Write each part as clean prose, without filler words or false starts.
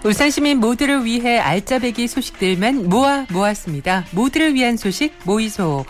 울산 시민 모두를 위해 알짜배기 소식들만 모았습니다. 모두를 위한 소식 모이소.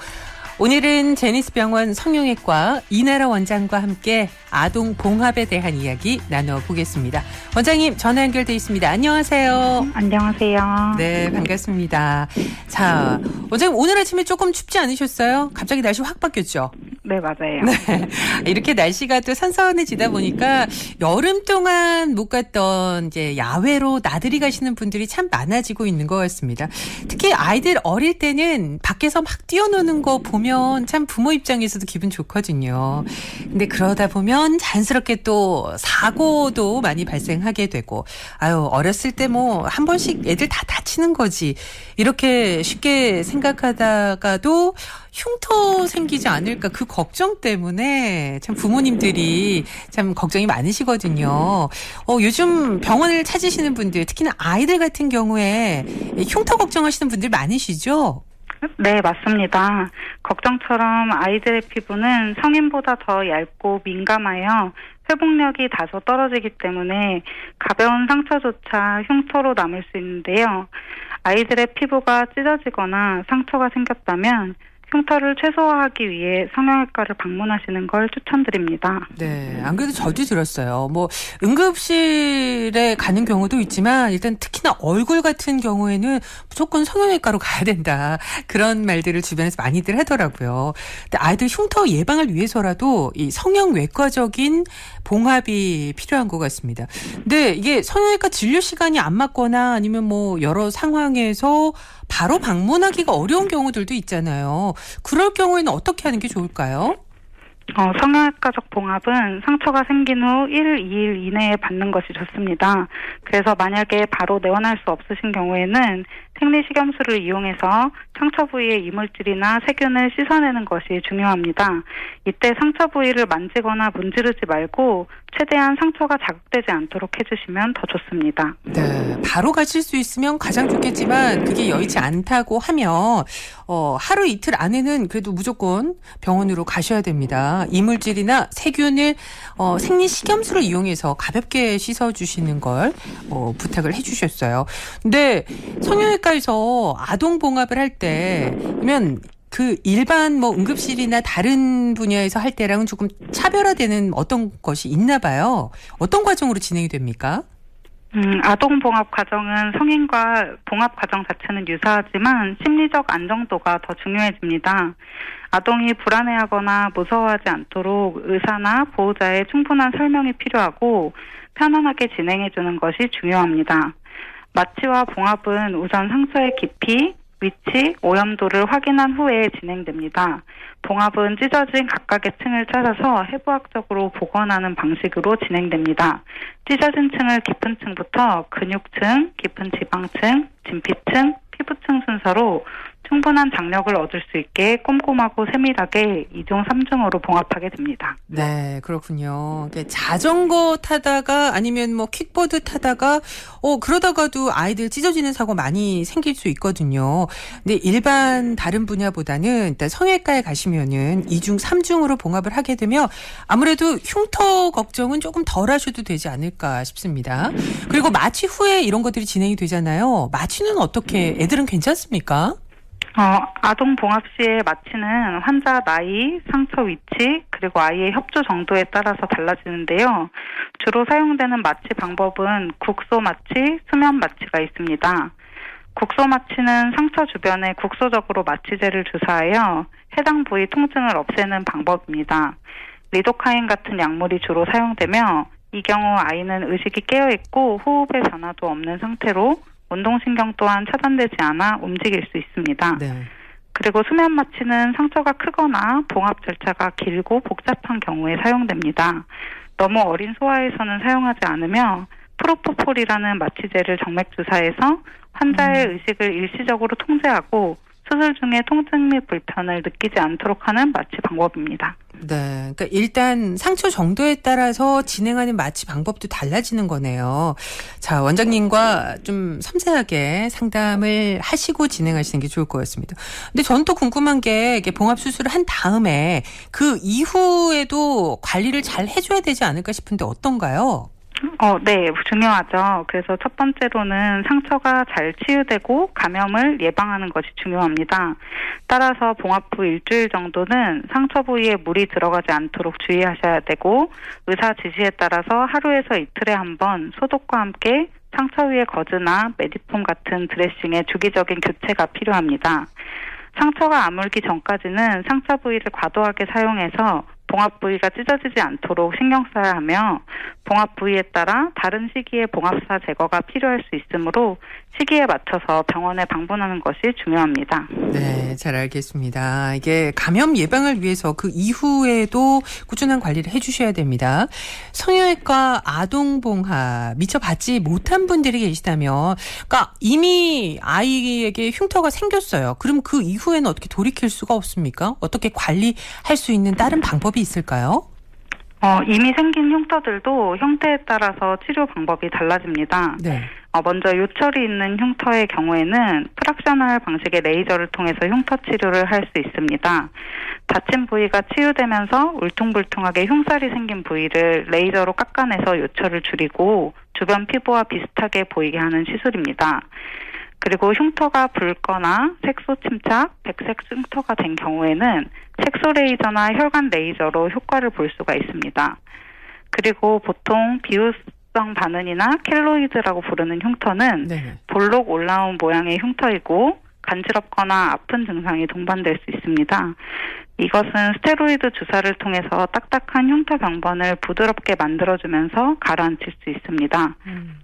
오늘은 제니스병원 성형외과 이나라 원장과 함께 아동 봉합에 대한 이야기 나눠보겠습니다. 원장님 전화 연결돼 있습니다. 안녕하세요. 안녕하세요. 네, 반갑습니다. 자, 원장님 오늘 아침에 조금 춥지 않으셨어요? 갑자기 날씨 확 바뀌었죠? 네, 맞아요. 네. 이렇게 날씨가 또 선선해지다 보니까 여름 동안 못 갔던 이제 야외로 나들이 가시는 분들이 참 많아지고 있는 것 같습니다. 특히 아이들 어릴 때는 밖에서 막 뛰어노는 거 보면 참 부모 입장에서도 기분 좋거든요. 근데 그러다 보면 자연스럽게 또 사고도 많이 발생하게 되고, 어렸을 때 뭐 한 번씩 애들 다 다치는 거지. 이렇게 쉽게 생각하다가도 흉터 생기지 않을까 그 걱정 때문에 참 부모님들이 참 걱정이 많으시거든요. 요즘 병원을 찾으시는 분들, 특히나 아이들 같은 경우에 흉터 걱정하시는 분들 많으시죠? 네, 맞습니다. 걱정처럼 아이들의 피부는 성인보다 더 얇고 민감하여 회복력이 다소 떨어지기 때문에 가벼운 상처조차 흉터로 남을 수 있는데요. 아이들의 피부가 찢어지거나 상처가 생겼다면 흉터를 최소화하기 위해 성형외과를 방문하시는 걸 추천드립니다. 네, 안 그래도 저도 들었어요. 뭐 응급실에 가는 경우도 있지만 일단 특히나 얼굴 같은 경우에는 무조건 성형외과로 가야 된다. 그런 말들을 주변에서 많이들 하더라고요. 근데 아이들 흉터 예방을 위해서라도 이 성형외과적인 봉합이 필요한 것 같습니다. 근데 이게 성형외과 진료 시간이 안 맞거나 아니면 뭐 여러 상황에서 바로 방문하기가 어려운 경우들도 있잖아요. 그럴 경우에는 어떻게 하는 게 좋을까요? 성형외과적 봉합은 상처가 생긴 후 1, 2일 이내에 받는 것이 좋습니다. 그래서 만약에 바로 내원할 수 없으신 경우에는 생리식염수를 이용해서 상처 부위의 이물질이나 세균을 씻어내는 것이 중요합니다. 이때 상처 부위를 만지거나 문지르지 말고 최대한 상처가 자극되지 않도록 해주시면 더 좋습니다. 네, 바로 가실 수 있으면 가장 좋겠지만 그게 여의치 않다고 하면 하루 이틀 안에는 그래도 무조건 병원으로 가셔야 됩니다. 이물질이나 세균을 생리식염수를 이용해서 가볍게 씻어주시는 걸 부탁을 해주셨어요. 근데 성형외과에서 아동 봉합을 할 때 그러면 그 일반 뭐 응급실이나 다른 분야에서 할 때랑은 조금 차별화되는 어떤 것이 있나 봐요. 어떤 과정으로 진행이 됩니까? 아동 봉합 과정은 성인과 봉합 과정 자체는 유사하지만 심리적 안정도가 더 중요해집니다. 아동이 불안해하거나 무서워하지 않도록 의사나 보호자의 충분한 설명이 필요하고 편안하게 진행해주는 것이 중요합니다. 마취와 봉합은 우선 상처의 깊이, 위치, 오염도를 확인한 후에 진행됩니다. 봉합은 찢어진 각각의 층을 찾아서 해부학적으로 복원하는 방식으로 진행됩니다. 찢어진 층을 깊은 층부터 근육층, 깊은 지방층, 진피층, 피부층 순서로 충분한 장력을 얻을 수 있게 꼼꼼하고 세밀하게 2중, 3중으로 봉합하게 됩니다. 네, 그렇군요. 자전거 타다가 아니면 뭐 킥보드 타다가 그러다가도 아이들 찢어지는 사고 많이 생길 수 있거든요. 근데 일반 다른 분야보다는 일단 성형외과에 가시면은 2중, 3중으로 봉합을 하게 되면 아무래도 흉터 걱정은 조금 덜 하셔도 되지 않을까 싶습니다. 그리고 마취 후에 이런 것들이 진행이 되잖아요. 마취는 어떻게 애들은 괜찮습니까? 아동 봉합 시의 마취는 환자 나이, 상처 위치, 그리고 아이의 협조 정도에 따라서 달라지는데요. 주로 사용되는 마취 방법은 국소 마취, 수면 마취가 있습니다. 국소 마취는 상처 주변에 국소적으로 마취제를 주사하여 해당 부위 통증을 없애는 방법입니다. 리도카인 같은 약물이 주로 사용되며 이 경우 아이는 의식이 깨어있고 호흡의 변화도 없는 상태로 운동신경 또한 차단되지 않아 움직일 수 있습니다. 네. 그리고 수면 마취는 상처가 크거나 봉합 절차가 길고 복잡한 경우에 사용됩니다. 너무 어린 소아에서는 사용하지 않으며 프로포폴이라는 마취제를 정맥 주사해서 환자의 의식을 일시적으로 통제하고 수술 중에 통증 및 불편을 느끼지 않도록 하는 마취 방법입니다. 네, 그러니까 일단 상처 정도에 따라서 진행하는 마취 방법도 달라지는 거네요. 자, 원장님과 좀 섬세하게 상담을 하시고 진행하시는 게 좋을 것 같습니다. 근데 저는 또 궁금한 게 이게 봉합 수술을 한 다음에 그 이후에도 관리를 잘 해줘야 되지 않을까 싶은데 어떤가요? 네, 중요하죠. 그래서 첫 번째로는 상처가 잘 치유되고 감염을 예방하는 것이 중요합니다. 따라서 봉합 후 일주일 정도는 상처 부위에 물이 들어가지 않도록 주의하셔야 되고, 의사 지시에 따라서 하루에서 이틀에 한 번 소독과 함께 상처 위에 거즈나 메디폼 같은 드레싱의 주기적인 교체가 필요합니다. 상처가 아물기 전까지는 상처 부위를 과도하게 사용해서 봉합 부위가 찢어지지 않도록 신경 써야 하며, 봉합 부위에 따라 다른 시기에 봉합사 제거가 필요할 수 있으므로 시기에 맞춰서 병원에 방문하는 것이 중요합니다. 네, 잘 알겠습니다. 이게 감염 예방을 위해서 그 이후에도 꾸준한 관리를 해주셔야 됩니다. 성형외과 아동봉합 미처 받지 못한 분들이 계시다면, 그러니까 이미 아이에게 흉터가 생겼어요. 그럼 그 이후에는 어떻게 돌이킬 수가 없습니까? 어떻게 관리할 수 있는 다른 방법이 있을까요? 이미 생긴 흉터들도 형태에 따라서 치료 방법이 달라집니다. 네. 먼저 요철이 있는 흉터의 경우에는 프락셔널 방식의 레이저를 통해서 흉터 치료를 할 수 있습니다. 다친 부위가 치유되면서 울퉁불퉁하게 흉살이 생긴 부위를 레이저로 깎아내서 요철을 줄이고 주변 피부와 비슷하게 보이게 하는 시술입니다. 그리고 흉터가 붉거나 색소 침착, 백색 흉터가 된 경우에는 색소 레이저나 혈관 레이저로 효과를 볼 수가 있습니다. 그리고 보통 비후성 반응이나 켈로이드라고 부르는 흉터는 네. 볼록 올라온 모양의 흉터이고 간지럽거나 아픈 증상이 동반될 수 있습니다. 이것은 스테로이드 주사를 통해서 딱딱한 흉터 병번을 부드럽게 만들어주면서 가라앉힐 수 있습니다.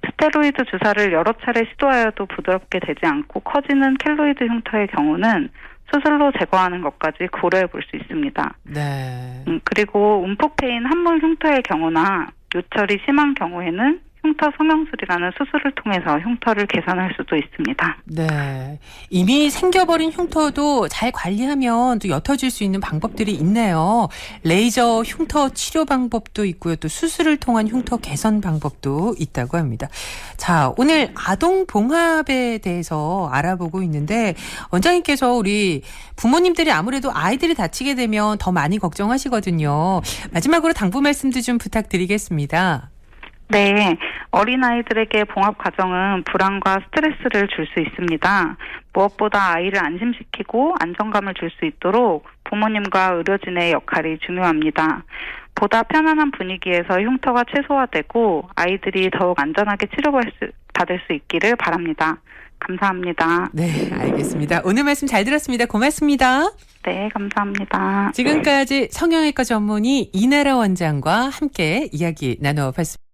스테로이드 주사를 여러 차례 시도하여도 부드럽게 되지 않고 커지는 켈로이드 흉터의 경우는 수술로 제거하는 것까지 고려해 볼 수 있습니다. 네. 그리고 움푹 패인 함몰 흉터의 경우나 요철이 심한 경우에는 흉터 성형술이라는 수술을 통해서 흉터를 개선할 수도 있습니다. 네. 이미 생겨버린 흉터도 잘 관리하면 또 옅어질 수 있는 방법들이 있네요. 레이저 흉터 치료 방법도 있고요. 또 수술을 통한 흉터 개선 방법도 있다고 합니다. 자, 오늘 아동 봉합에 대해서 알아보고 있는데, 원장님께서 우리 부모님들이 아무래도 아이들이 다치게 되면 더 많이 걱정하시거든요. 마지막으로 당부 말씀도 좀 부탁드리겠습니다. 네, 어린아이들에게 봉합 과정은 불안과 스트레스를 줄 수 있습니다. 무엇보다 아이를 안심시키고 안정감을 줄 수 있도록 부모님과 의료진의 역할이 중요합니다. 보다 편안한 분위기에서 흉터가 최소화되고 아이들이 더욱 안전하게 치료받을 수 있기를 바랍니다. 감사합니다. 네, 알겠습니다. 오늘 말씀 잘 들었습니다. 고맙습니다. 네, 감사합니다. 지금까지 성형외과 전문의 이나라 원장과 함께 이야기 나눠봤습니다.